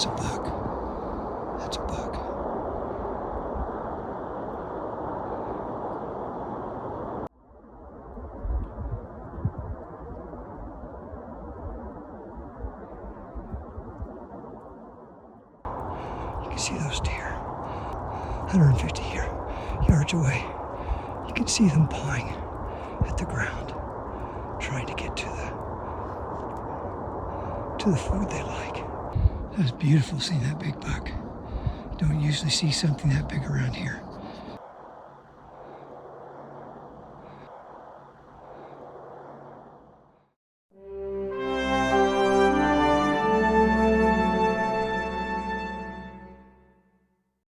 That's a buck. That's a buck. You can see those deer 150 yards away. You can see them pawing at the ground, trying to get to the food they like. That was beautiful seeing that big buck. You don't usually see something that big around here.